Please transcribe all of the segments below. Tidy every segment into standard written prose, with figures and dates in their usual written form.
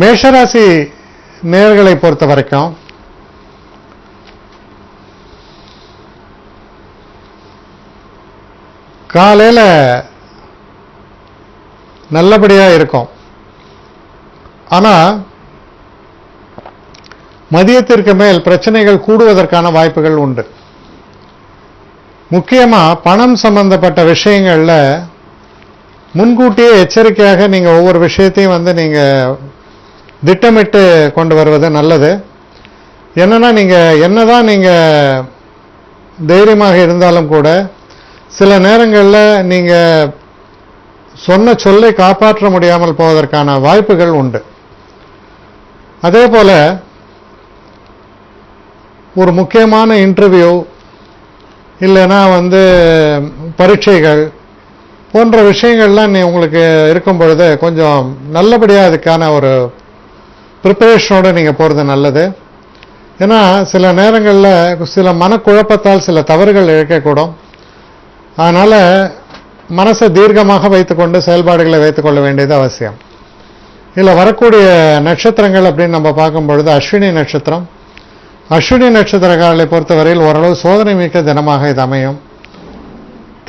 மேஷராசி நேயர்களை பொறுத்த வரைக்கும் காலையில நல்லபடியா இருக்கும். ஆனா மதியத்திற்கு மேல் பிரச்சனைகள் கூடுவதற்கான வாய்ப்புகள் உண்டு. முக்கியமா பணம் சம்பந்தப்பட்ட விஷயங்கள்ல முன்கூட்டியே எச்சரிக்கையாக நீங்க ஒவ்வொரு விஷயத்தையும் நீங்க திட்டமிட்டு கொண்டு வருவது நல்லது. என்னன்னா நீங்க என்னதான் நீங்க தைரியமாக இருந்தாலும் கூட சில நேரங்களில் நீங்க சொன்ன சொல்லை காப்பாற்ற முடியாமல் போவதற்கான வாய்ப்புகள் உண்டு. அதே போல ஒரு முக்கியமான இன்டர்வியூ இல்லைன்னா பரீட்சைகள் போன்ற விஷயங்கள்லாம் உங்களுக்கு இருக்கும் பொழுது கொஞ்சம் நல்லபடியாக அதுக்கான ஒரு ப்ரிப்பரேஷனோடு நீங்கள் போகிறது நல்லது. ஏன்னா சில நேரங்களில் சில மனக்குழப்பத்தால் சில தவறுகள் இழக்கக்கூடும். அதனால் மனசை தீர்க்கமாக வைத்துக்கொண்டு செயல்பாடுகளை வைத்துக்கொள்ள வேண்டியது அவசியம். இதில் வரக்கூடிய நட்சத்திரங்கள் அப்படின்னு நம்ம பார்க்கும் பொழுது அஸ்வினி நட்சத்திரம். அஸ்வினி நட்சத்திரக்காரர்களை பொறுத்தவரையில் ஓரளவு சோதனை மிக்க தினமாக இது அமையும்.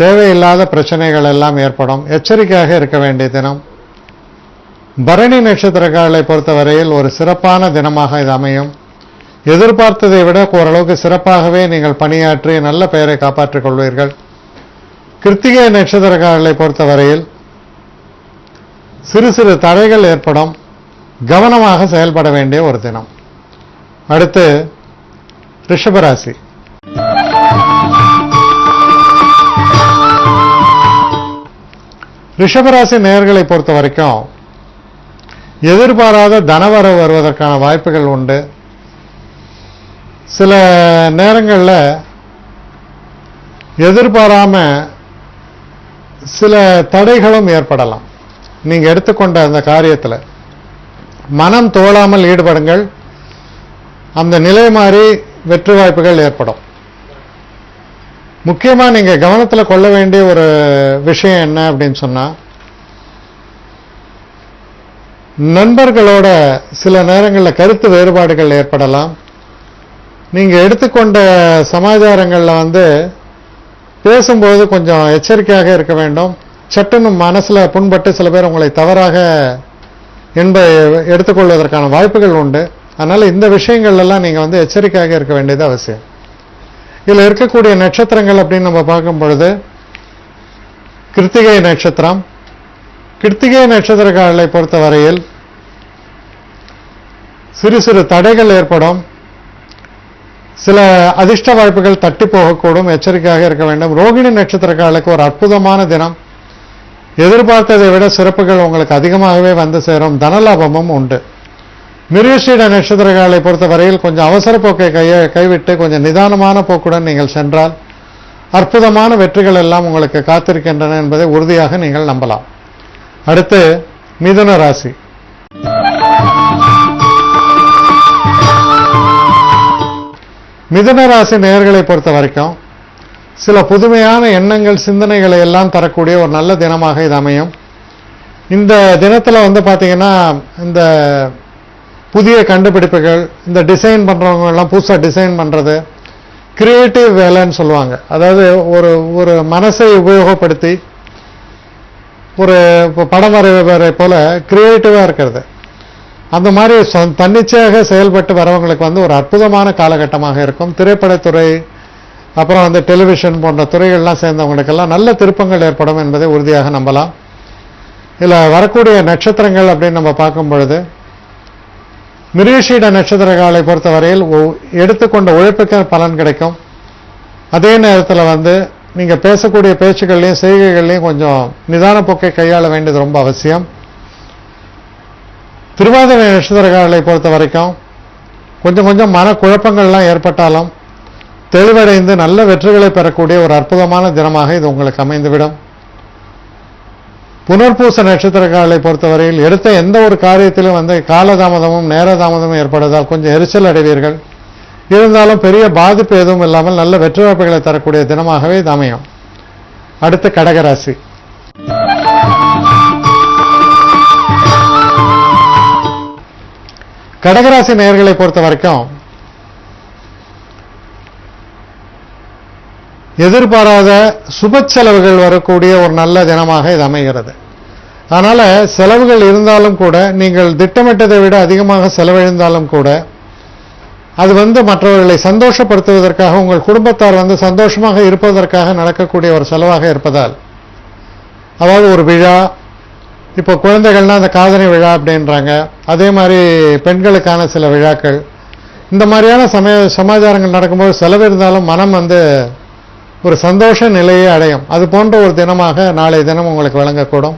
தேவையில்லாத பிரச்சனைகள் எல்லாம் ஏற்படும். எச்சரிக்கையாக இருக்க வேண்டிய தினம். பரணி நட்சத்திரக்காரர்களை பொறுத்தவரையில் ஒரு சிறப்பான தினமாக இது அமையும். எதிர்பார்த்ததை விட ஓரளவுக்கு சிறப்பாகவே நீங்கள் பணியாற்றி நல்ல பெயரை காப்பாற்றிக் கொள்வீர்கள். கிருத்திகை நட்சத்திரக்காரர்களை பொறுத்தவரையில் சிறு சிறு தடைகள் ஏற்படும். கவனமாக செயல்பட வேண்டிய ஒரு தினம். அடுத்து ரிஷபராசி. ரிஷபராசி நேயர்களை பொறுத்த வரைக்கும் எதிர்பாராத தனவரவு வருவதற்கான வாய்ப்புகள் உண்டு. சில நேரங்களில் எதிர்பாராம சில தடைகளும் ஏற்படலாம். நீங்க எடுத்துக்கொண்ட அந்த காரியத்தில் மனம் தோழாமல் ஈடுபடுங்கள். அந்த நிலை மாறி வெற்றி வாய்ப்புகள் ஏற்படும். முக்கியமா நீங்க கவனத்தில் கொள்ள வேண்டிய ஒரு விஷயம் என்ன அப்படின்னு சொன்னா, நண்பர்களோட சில நேரங்களில் கருத்து வேறுபாடுகள் ஏற்படலாம். நீங்க எடுத்துக்கொண்ட சமாச்சாரங்கள்ல பேசும்போது கொஞ்சம் எச்சரிக்கையாக இருக்க வேண்டும். சட்டுன்னு மனசுல புண்பட்டு சில பேர் உங்களை தவறாக எடுத்துக்கொள்வதற்கான வாய்ப்புகள் உண்டு. அதனால இந்த விஷயங்கள் எல்லாம் நீங்க எச்சரிக்கையாக இருக்க வேண்டியது அவசியம். இதுல இருக்கக்கூடிய நட்சத்திரங்கள் அப்படின்னு நம்ம பார்க்கும் பொழுது கிருத்திகை நட்சத்திரம். கிருத்திகை நட்சத்திரக்காரர்களை பொறுத்தவரையில் சிறு சிறு தடைகள் ஏற்படும். சில அதிர்ஷ்ட வாய்ப்புகள் தட்டி போகக்கூடும். எச்சரிக்கையாக இருக்க வேண்டும். ரோகிணி நட்சத்திரக்காரர்களுக்கு ஒரு அற்புதமான தினம். எதிர்பார்த்ததை விட சிறப்புகள் உங்களுக்கு அதிகமாகவே சேரும். தனலாபமும் உண்டு. மிருகசீட நட்சத்திரக்காரர்களை பொறுத்தவரையில் கொஞ்சம் அவசர போக்கை கைவிட்டு கொஞ்சம் நிதானமான போக்குடன் நீங்கள் சென்றால் அற்புதமான வெற்றிகள் எல்லாம் உங்களுக்கு காத்திருக்கின்றன என்பதை உறுதியாக நீங்கள் நம்பலாம். அடுத்து மிதுன ராசி. மிதுன ராசி நேயர்களை பொறுத்த வரைக்கும் சில புதுமையான எண்ணங்கள் சிந்தனைகளை எல்லாம் தரக்கூடிய ஒரு நல்ல தினமாக இது அமையும். இந்த தினத்தில் பார்த்தீங்கன்னா இந்த புதிய கண்டுபிடிப்புகள், இந்த டிசைன் பண்றவங்க எல்லாம் புதுசாக டிசைன் பண்றது, கிரியேட்டிவ் வேலைன்னு சொல்லுவாங்க. அதாவது ஒரு ஒரு மனசை உபயோகப்படுத்தி ஒரு படம் வரைவரை போல கிரியேட்டிவா இருக்கிறது. அந்த மாதிரி தன்னிச்சையாக செயல்பட்டு வரவங்களுக்கு ஒரு அற்புதமான காலகட்டமாக இருக்கும். திரைப்படத்துறை, அப்புறம் டெலிவிஷன் போன்ற துறைகள்லாம் சேர்ந்தவங்களுக்கெல்லாம் நல்ல திருப்பங்கள் ஏற்படும் என்பதை உறுதியாக நம்பலாம். இதில் வரக்கூடிய நட்சத்திரங்கள் அப்படின்னு நம்ம பார்க்கும் பொழுது மிருகசீட நட்சத்திரங்களை பொறுத்தவரையில் எடுத்துக்கொண்ட உழைப்புக்கு பலன் கிடைக்கும். அதே நேரத்தில் நீங்க பேசக்கூடிய பேச்சுக்கள்லையும் செய்கைகள்லையும் கொஞ்சம் நிதான போக்கை கையாள வேண்டியது ரொம்ப அவசியம். திருவாதிரை நட்சத்திரங்களை பொறுத்த வரைக்கும் கொஞ்சம் கொஞ்சம் மனக்குழப்பங்கள்லாம் ஏற்பட்டாலும் தெளிவடைந்து நல்ல வெற்றிகளை பெறக்கூடிய ஒரு அற்புதமான தினமாக இது உங்களுக்கு அமைந்துவிடும். புனர்பூச நட்சத்திரங்களை பொறுத்தவரையில் எடுத்த எந்த ஒரு காரியத்திலும் காலதாமதமும் நேரதாமதமும் ஏற்படுவதால் கொஞ்சம் எரிச்சல் அடைவீர்கள். இருந்தாலும் பெரிய பாதிப்பு எதுவும் இல்லாமல் நல்ல வெற்றி வாய்ப்புகளை தரக்கூடிய தினமாகவே இது அமையும். அடுத்து கடகராசி. கடகராசி நேயர்களை பொறுத்த வரைக்கும் எதிர்பாராத சுப செலவுகள் வரக்கூடிய ஒரு நல்ல தினமாக இது அமைகிறது. அதனால செலவுகள் இருந்தாலும் கூட, நீங்கள் திட்டமிட்டதை விட அதிகமாக செலவழிந்தாலும் கூட, அது மற்றவர்களை சந்தோஷப்படுத்துவதற்காக, உங்கள் குடும்பத்தார் சந்தோஷமாக இருப்பதற்காக நடக்கக்கூடிய ஒரு செலவாக இருப்பதால், அதாவது ஒரு விழா, இப்போ குழந்தைகள்னா அந்த காதணி விழா அப்படின்றாங்க, அதே மாதிரி பெண்களுக்கான சில விழாக்கள், இந்த மாதிரியான சமாச்சாரங்கள் நடக்கும்போது செலவு இருந்தாலும் மனம் ஒரு சந்தோஷ நிலையை அடையும். அது போன்ற ஒரு தினமாக நாளைய தினம் உங்களுக்கு வழங்கக்கூடும்.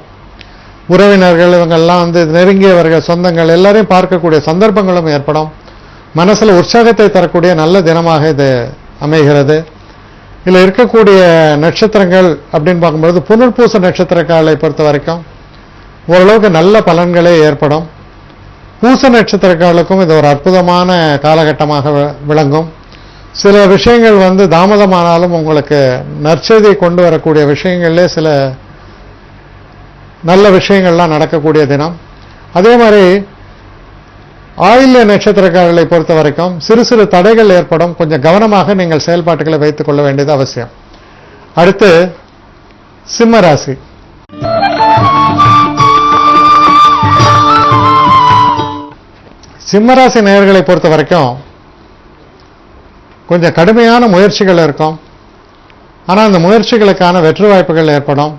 உறவினர்கள் இவங்கெல்லாம் நெருங்கியவர்கள், சொந்தங்கள் எல்லாரையும் பார்க்கக்கூடிய சந்தர்ப்பங்களும் ஏற்படும். மனசுல உற்சாகத்தை தரக்கூடிய நல்ல தினமாக இது அமைகிறது. இதில் இருக்கக்கூடிய நட்சத்திரங்கள் அப்படின்னு பார்க்கும்போது புனர்பூச நட்சத்திரக்காரர்களை பொறுத்த வரைக்கும் ஓரளவுக்கு நல்ல பலன்களே ஏற்படும். பூச நட்சத்திரக்காரர்களுக்கும் இது ஒரு அற்புதமான காலகட்டமாக விளங்கும். சில விஷயங்கள் தாமதமானாலும் உங்களுக்கு நற்செய்தியை கொண்டு வரக்கூடிய விஷயங்கள்லே சில நல்ல விஷயங்கள்லாம் நடக்கக்கூடிய தினம். அதே மாதிரி ஆயில்ய நட்சத்திரக்காரர்களை பொறுத்த வரைக்கும் சிறு சிறு தடைகள் ஏற்படும். கொஞ்சம் கவனமாக நீங்கள் செயல்பாட்டுகளை வைத்துக் கொள்ள வேண்டியது அவசியம். அடுத்து சிம்ம ராசி. சிம்மராசி நேயர்களை பொறுத்த வரைக்கும் கொஞ்சம் கடுமையான முயற்சிகள் இருக்கும். ஆனால் அந்த முயற்சிகளுக்கான வெற்றி வாய்ப்புகள் ஏற்படும்.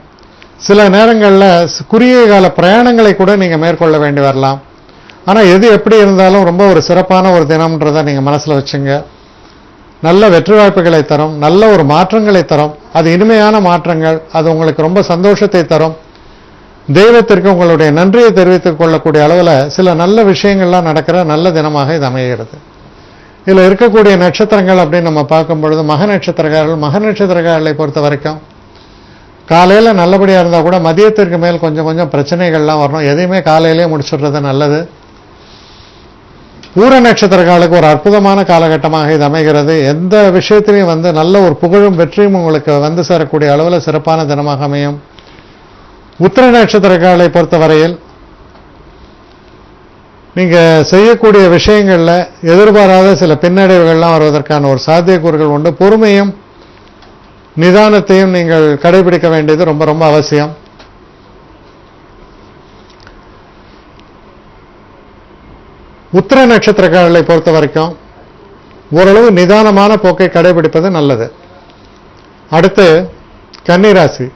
சில நேரங்களில் குறுகிய கால பிரயாணங்களை கூட நீங்கள் மேற்கொள்ள வேண்டி வரலாம். ஆனால் எது எப்படி இருந்தாலும் ரொம்ப ஒரு சிறப்பான ஒரு தினம்ன்றதை நீங்கள் மனசில் வச்சுங்க. நல்ல வெற்றி வாய்ப்புகளை தரும், நல்ல ஒரு மாற்றங்களை தரும். அது இனிமையான மாற்றங்கள், அது உங்களுக்கு ரொம்ப சந்தோஷத்தை தரும். தெய்வத்திற்கு உங்களுடைய நன்றியை தெரிவித்துக் கொள்ளக்கூடிய அளவில் சில நல்ல விஷயங்கள்லாம் நடக்கிற நல்ல தினமாக இது அமைகிறது. இதில் இருக்கக்கூடிய நட்சத்திரங்கள் அப்படின்னு நம்ம பார்க்கும் பொழுது மக நட்சத்திரக்காரர்களை பொறுத்த வரைக்கும் காலையில் நல்லபடியாக இருந்தால் கூட மதியத்திற்கு மேல் கொஞ்சம் கொஞ்சம் பிரச்சனைகள்லாம் வரணும். எதையுமே காலையிலே முடிச்சுடுறது நல்லது. பூர நட்சத்திரக்காரர்களுக்கு ஒரு அற்புதமான காலகட்டமாக இது அமைகிறது. எந்த விஷயத்திலையும் நல்ல ஒரு புகழும் வெற்றியும் உங்களுக்கு சேரக்கூடிய அளவில் சிறப்பான தினமாக அமையும். உத்திர நட்சத்திரக்காரர்களை பொறுத்தவரையில் நீங்க செய்யக்கூடிய விஷயங்கள்ல எதிர்பாராத சில பின்னடைவுகள்லாம் வருவதற்கான ஒரு சாத்தியக்கூறுகள் உண்டு. பொறுமையும் நிதானத்தையும் நீங்கள் கடைபிடிக்க வேண்டியது ரொம்ப ரொம்ப அவசியம். உத்திர நட்சத்திரக்காரர்களை பொறுத்த வரைக்கும் ஓரளவு நிதானமான போக்கை கடைபிடிப்பது நல்லது. அடுத்து கன்னிராசி.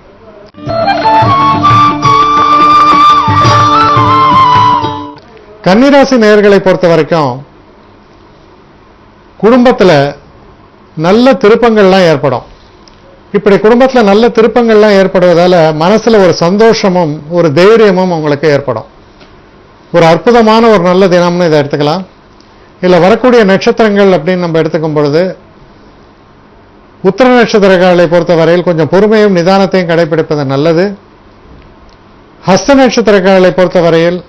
கன்னிராசி நேயர்களை பொறுத்த வரைக்கும் குடும்பத்தில் நல்ல திருப்பங்கள்லாம் ஏற்படும். இப்படி குடும்பத்தில் நல்ல திருப்பங்கள்லாம் ஏற்படுவதால மனசுல ஒரு சந்தோஷமும் ஒரு தைரியமும் உங்களுக்கு ஏற்படும். ஒரு அற்புதமான ஒரு நல்ல தினம்னு இதை எடுத்துக்கலாம். இதில் வரக்கூடிய நட்சத்திரங்கள் அப்படின்னு நம்ம எடுத்துக்கும் பொழுது உத்திர நட்சத்திரக்காரர்களை பொறுத்தவரையில் கொஞ்சம் பொறுமையும் நிதானத்தையும் கடைபிடிப்பது நல்லது. ஹஸ்த நட்சத்திரக்காரர்களை பொறுத்தவரையில்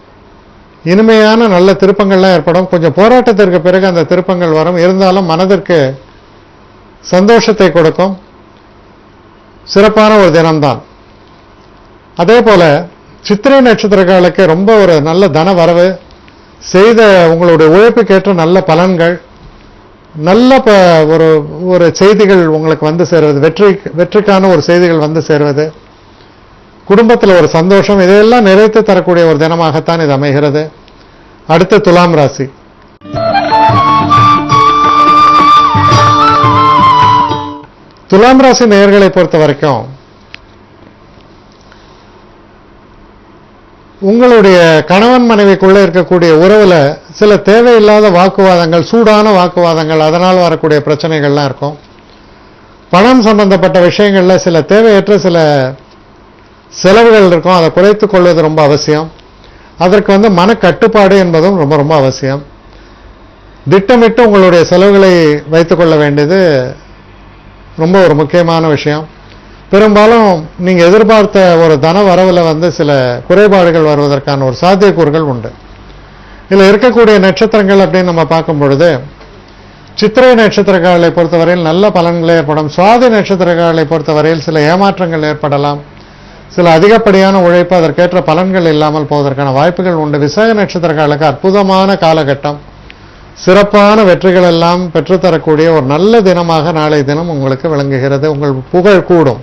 இனிமையான நல்ல திருப்பங்கள்லாம் ஏற்படும். கொஞ்சம் போராட்டத்திற்கு பிறகு அந்த திருப்பங்கள் வரும். இருந்தாலும் மனதிற்கு சந்தோஷத்தை கொடுக்கும். சிறப்பான ஒரு தினம்தான். அதே போல சித்திரை நட்சத்திரக்காரர்களுக்கு ரொம்ப ஒரு நல்ல தன வரவு, செய்த உங்களுடைய உழைப்புக்கேற்ற நல்ல பலன்கள், நல்ல ஒரு செய்திகள் உங்களுக்கு சேருவது, வெற்றிக்கான ஒரு செய்திகள் சேருவது, குடும்பத்தில் ஒரு சந்தோஷம், இதையெல்லாம் நிறைத்து தரக்கூடிய ஒரு தினமாகத்தான் இது அமைகிறது. அடுத்து துலாம் ராசி. துலாம் ராசி நேயர்களை பொறுத்த வரைக்கும் உங்களுடைய கணவன் மனைவிக்குள்ள இருக்கக்கூடிய உறவுல சில தேவையில்லாத வாக்குவாதங்கள், சூடான வாக்குவாதங்கள், அதனால் வரக்கூடிய பிரச்சனைகள்லாம் இருக்கும். பணம் சம்பந்தப்பட்ட விஷயங்கள்ல சில தேவையற்ற சில செலவுகள் இருக்கும். அதை குறைத்துக் கொள்வது ரொம்ப அவசியம். அதற்கு மனக்கட்டுப்பாடு என்பதும் ரொம்ப ரொம்ப அவசியம். திட்டமிட்டு உங்களுடைய செலவுகளை வைத்துக் கொள்ள வேண்டியது ரொம்ப ஒரு முக்கியமான விஷயம். பெரும்பாலும் நீங்க எதிர்பார்த்த ஒரு தன வரவுல சில குறைபாடுகள் வருவதற்கான ஒரு சாத்தியக்கூறுகள் உண்டு. இதுல இருக்கக்கூடிய நட்சத்திரங்கள் அப்படின்னு நம்ம பார்க்கும் பொழுது சித்திரை நட்சத்திரக்காரர்களை பொறுத்தவரையில் நல்ல பலன்கள் ஏற்படும். சுவாதி நட்சத்திரக்காரர்களை பொறுத்தவரையில் சில ஏமாற்றங்கள் ஏற்படலாம். சில அதிகப்படியான உழைப்பு, அதற்கேற்ற பலன்கள் இல்லாமல் போவதற்கான வாய்ப்புகள் உண்டு. விசாக நட்சத்திரக்காரர்களுக்கு அற்புதமான காலகட்டம். சிறப்பான வெற்றிகள் எல்லாம் பெற்றுத்தரக்கூடிய ஒரு நல்ல தினமாக நாளை தினம் உங்களுக்கு விளங்குகிறது. உங்கள் புகழ் கூடும்.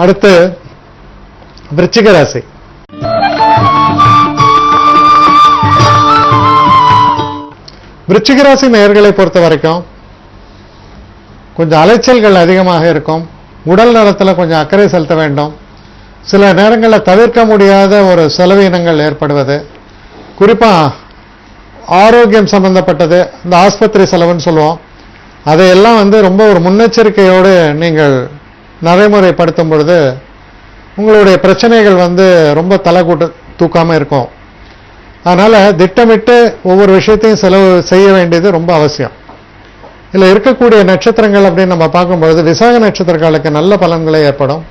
அடுத்து விருச்சிக ராசி. விருச்சிக ராசி நேயர்களை பொறுத்த வரைக்கும் கொஞ்சம் அலைச்சல்கள் அதிகமாக இருக்கும். உடல் நலத்தில் கொஞ்சம் அக்கறை செலுத்த வேண்டும். சில நேரங்களில் தவிர்க்க முடியாத ஒரு செலவினங்கள் ஏற்படுவது, குறிப்பாக ஆரோக்கியம் சம்பந்தப்பட்டது, இந்த ஆஸ்பத்திரி செலவுன்னு சொல்லுவோம், அதையெல்லாம் ரொம்ப ஒரு முன்னெச்சரிக்கையோடு நீங்கள் நடைமுறைப்படுத்தும் பொழுது உங்களுடைய பிரச்சனைகள் ரொம்ப தலை தூக்காமல் இருக்கும். அதனால் திட்டமிட்டு ஒவ்வொரு விஷயத்தையும் செலவு செய்ய வேண்டியது ரொம்ப அவசியம். இதில் இருக்கக்கூடிய நட்சத்திரங்கள் அப்படின்னு நம்ம பார்க்கும்பொழுது விசாக நட்சத்திரக்காரர்களுக்கு நல்ல பலன்களை ஏற்படும்.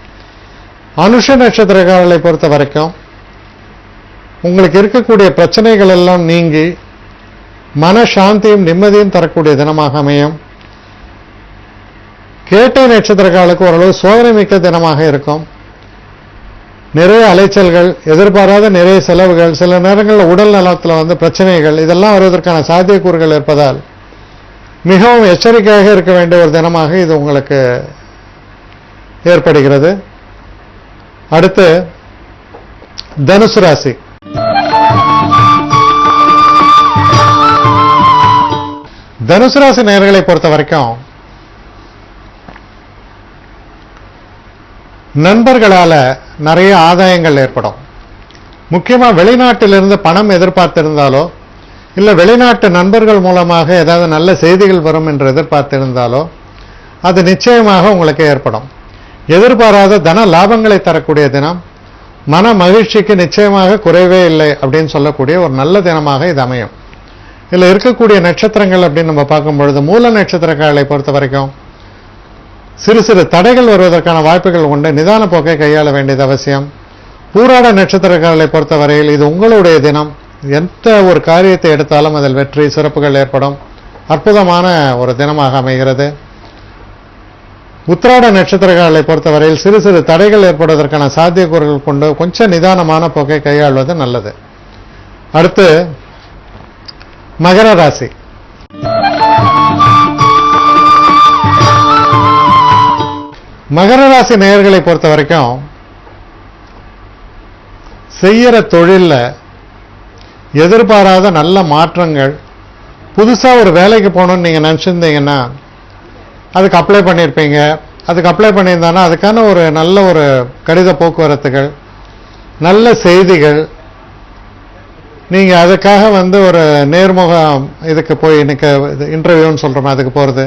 அனுஷ நட்சத்திரக்காரர்களை பொறுத்த வரைக்கும் உங்களுக்கு இருக்கக்கூடிய பிரச்சனைகள் எல்லாம் நீங்கி மன சாந்தியும் நிம்மதியும் தரக்கூடிய தினமாக அமையும். கேட்டை நட்சத்திரக்காரர்களுக்கு ஓரளவு சோதனை மிக்க தினமாக இருக்கும். நிறைய அலைச்சல்கள், எதிர்பாராத நிறைய செலவுகள், சில நேரங்களில் உடல் நலத்தில் பிரச்சனைகள், இதெல்லாம் வருவதற்கான சாத்தியக்கூறுகள் இருப்பதால் மிகவும் எச்சரிக்கையாக இருக்க வேண்டிய ஒரு தினமாக இது உங்களுக்கு ஏற்படுகிறது. அடுத்து தனுசு ராசி. தனுசு ராசி நேயர்களை பொறுத்த வரைக்கும் நண்பர்களால நிறைய ஆதாயங்கள் ஏற்படும். முக்கியமா வெளிநாட்டிலிருந்து பணம் எதிர்பார்த்திருந்தாலோ இல்ல வெளிநாட்டு நண்பர்கள் மூலமாக ஏதாவது நல்ல செய்திகள் வரும் என்று எதிர்பார்த்திருந்தாலோ அது நிச்சயமாக உங்களுக்கு ஏற்படும். எதிர்பாராத தன லாபங்களை தரக்கூடிய தினம். மன மகிழ்ச்சிக்கு நிச்சயமாக குறைவே இல்லை அப்படின்னு சொல்லக்கூடிய ஒரு நல்ல தினமாக இது அமையும். இதில் இருக்கக்கூடிய நட்சத்திரங்கள் அப்படின்னு நம்ம பார்க்கும்பொழுது மூல நட்சத்திரக்காரர்களை பொறுத்த வரைக்கும் சிறு சிறு தடைகள் வருவதற்கான வாய்ப்புகள் உண்டு. நிதான போக்கை கையாள வேண்டியது அவசியம். பூராட நட்சத்திரக்காரர்களை பொறுத்தவரையில் இது உங்களுடைய தினம். எந்த ஒரு காரியத்தை எடுத்தாலும் அதில் வெற்றி சிறப்புகள் ஏற்படும். அற்புதமான ஒரு தினமாக அமைகிறது. உத்திராட நட்சத்திரக்காரர்களை பொறுத்தவரையில் சிறு சிறு தடைகள் ஏற்படுவதற்கான சாத்தியக்கூறுகள் கொண்டு கொஞ்சம் நிதானமான போக்கை கையாள்வது நல்லது. அடுத்து மகர ராசி. மகர ராசி நேயர்களை பொறுத்த வரைக்கும் செய்யற தொழில்ல எதிர்பாராத நல்ல மாற்றங்கள், புதுசா ஒரு வேலைக்கு போகணும்னு நீங்க நினைச்சிருந்தீங்கன்னா அதுக்கு அப்ளை பண்ணியிருப்பீங்க. அதுக்கு அப்ளை பண்ணியிருந்தானா அதுக்கான ஒரு நல்ல ஒரு கடித போக்குவரத்துகள், நல்ல செய்திகள், நீங்க அதுக்காக ஒரு நேர்முகம் இதுக்கு போய் இன்னைக்கு இன்டர்வியூன்னு சொல்றோம் அதுக்கு போறது,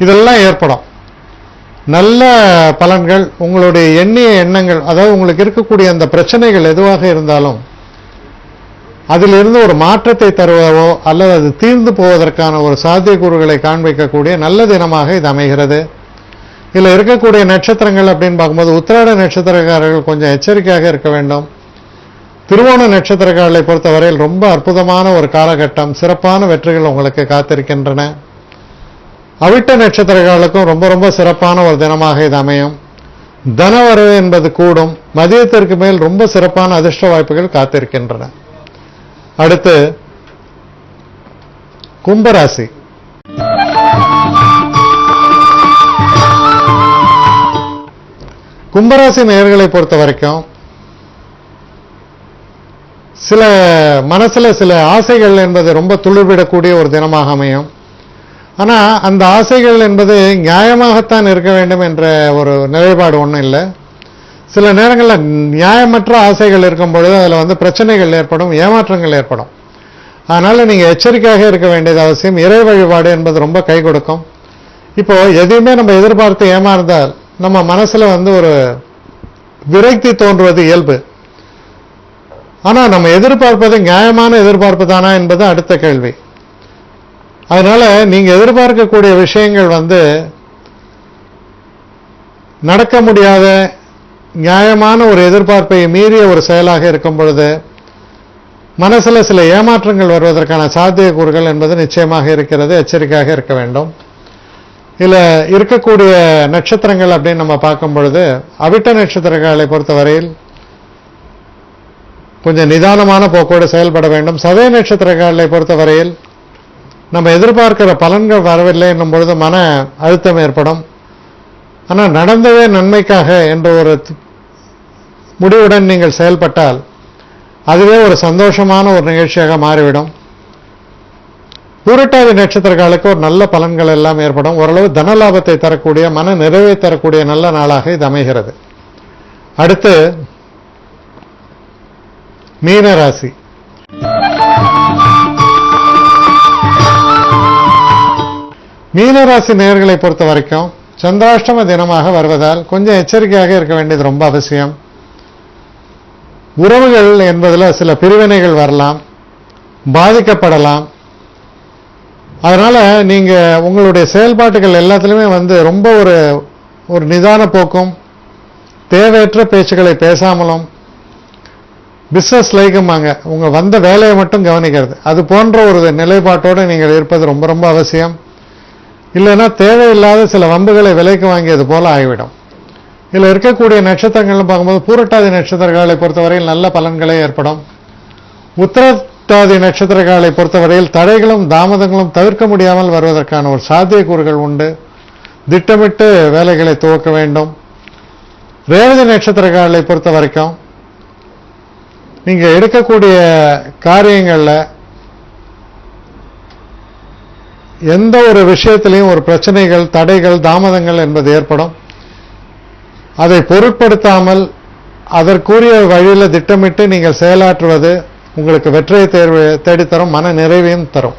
இதெல்லாம் ஏற்படும். நல்ல பலன்கள், உங்களுடைய எண்ணிய எண்ணங்கள், அதாவது உங்களுக்கு இருக்கக்கூடிய அந்த பிரச்சனைகள் எதுவாக இருந்தாலும் அதிலிருந்து ஒரு மாற்றத்தை தருவதோ அல்லது அது தீர்ந்து போவதற்கான ஒரு சாத்தியக்கூறுகளை காண்பிக்கக்கூடிய நல்ல தினமாக இது அமைகிறது. இதில் இருக்கக்கூடிய நட்சத்திரங்கள் அப்படின்னு பார்க்கும்போது உத்திராட நட்சத்திரக்காரர்கள் கொஞ்சம் எச்சரிக்கையாக இருக்க வேண்டும். திருவோண நட்சத்திரக்காரர்களை பொறுத்தவரையில் ரொம்ப அற்புதமான ஒரு காலகட்டம், சிறப்பான வெற்றிகள் உங்களுக்கு காத்திருக்கின்றன. அவிட்ட நட்சத்திரக்காரர்களுக்கும் ரொம்ப ரொம்ப சிறப்பான ஒரு தினமாக இது அமையும். தனவரவு என்பது கூடும். மதியத்திற்கு மேல் ரொம்ப சிறப்பான அதிர்ஷ்ட வாய்ப்புகள் காத்திருக்கின்றன. அடுத்து கும்பராசி. கும்பராசி நேயர்களை பொறுத்த வரைக்கும் சில மனசுல சில ஆசைகள் என்பது ரொம்ப துளிர்விடக்கூடிய ஒரு தினமாக அமையும். ஆனா அந்த ஆசைகள் என்பது நியாயமாகத்தான் இருக்க வேண்டும் என்ற ஒரு நிலைப்பாடு ஒன்றும் இல்லை. சில நேரங்களில் நியாயமற்ற ஆசைகள் இருக்கும் பொழுது அதில் பிரச்சனைகள் ஏற்படும், ஏமாற்றங்கள் ஏற்படும். அதனால நீங்க எச்சரிக்கையாக இருக்க வேண்டியது அவசியம். இறை வழிபாடு என்பது ரொம்ப கை கொடுக்கும். இப்போ எதையுமே நம்ம எதிர்பார்த்து ஏமாறுந்தால் நம்ம மனசுல ஒரு விரக்தி தோன்றுவது இயல்பு. ஆனா நம்ம எதிர்பார்ப்பது நியாயமான எதிர்பார்ப்பு தானா என்பது அடுத்த கேள்வி. அதனால நீங்க எதிர்பார்க்கக்கூடிய விஷயங்கள் நடக்க முடியாத நியாயமான ஒரு எதிர்பார்ப்பை மீறிய ஒரு செயலாக இருக்கும் பொழுது மனசுல சில ஏமாற்றங்கள் வருவதற்கான சாத்தியக்கூறுகள் என்பது நிச்சயமாக இருக்கிறது. எச்சரிக்கையாக இருக்க வேண்டும். இதுல இருக்கக்கூடிய நட்சத்திரங்கள் அப்படின்னு நம்ம பார்க்கும் பொழுது அவிட்ட நட்சத்திரங்களை பொறுத்தவரையில் கொஞ்சம் நிதானமான போக்கோடு செயல்பட வேண்டும். சதய நட்சத்திரங்களை பொறுத்தவரையில் நம்ம எதிர்பார்க்கிற பலன்கள் வரவில்லை என்னும் பொழுது மன அழுத்தம் ஏற்படும். ஆனால் நடந்ததே நன்மைக்காக என்ற ஒரு முடிவுடன் நீங்கள் செயல்பட்டால் அதுவே ஒரு சந்தோஷமான ஒரு நிகழ்ச்சியாக மாறிவிடும். பூரட்டாதி நட்சத்திரக்காலுக்கு ஒரு நல்ல பலன்கள் எல்லாம் ஏற்படும். ஓரளவு தனலாபத்தை தரக்கூடிய, மன நிறைவை தரக்கூடிய நல்ல நாளாக இது அமைகிறது. அடுத்து மீனராசி. மீனராசி நேயர்களை பொறுத்த வரைக்கும் சந்திராஷ்டம தினமாக வருவதால் கொஞ்சம் எச்சரிக்கையாக இருக்க வேண்டியது ரொம்ப அவசியம். உறவுகள் என்பதில் சில பிரிவினைகள் வரலாம், பாதிக்கப்படலாம். அதனால நீங்க உங்களுடைய செயல்பாட்டுகள் எல்லாத்திலுமே ரொம்ப ஒரு நிதான போக்கும், தேவையற்ற பேச்சுக்களை பேசாமலும், பிசினஸ் லைக்குமாங்க உங்க வந்த வேலையை மட்டும் கவனிக்கிறது, அது போன்ற ஒரு நிலைப்பாட்டோடு நீங்கள் இருப்பது ரொம்ப ரொம்ப அவசியம். இல்லைன்னா தேவையில்லாத சில வம்புகளை விலைக்கு வாங்கியது போல ஆகிவிடும். இதில் இருக்கக்கூடிய நட்சத்திரங்கள்னு பார்க்கும்போது பூரட்டாதி நட்சத்திரங்களை பொறுத்தவரையில் நல்ல பலன்களே ஏற்படும். உத்திரட்டாதி நட்சத்திரங்களை பொறுத்தவரையில் தடைகளும் தாமதங்களும் தவிர்க்க முடியாமல் வருவதற்கான ஒரு சாத்தியக்கூறுகள் உண்டு. திட்டமிட்டு வேலைகளை துவக்க வேண்டும். ரேவதி நட்சத்திரங்களை பொறுத்த வரைக்கும் நீங்க எடுக்கக்கூடிய காரியங்கள்ல எந்த ஒரு விஷயத்திலையும் ஒரு பிரச்சனைகள், தடைகள், தாமதங்கள் என்பது ஏற்படும். அதை பொருட்படுத்தாமல் அதற்குரிய வழியில் திட்டமிட்டு நீங்கள் செயலாற்றுவது உங்களுக்கு வெற்றியை தேடித்தரும், மன நிறைவையும் தரும்.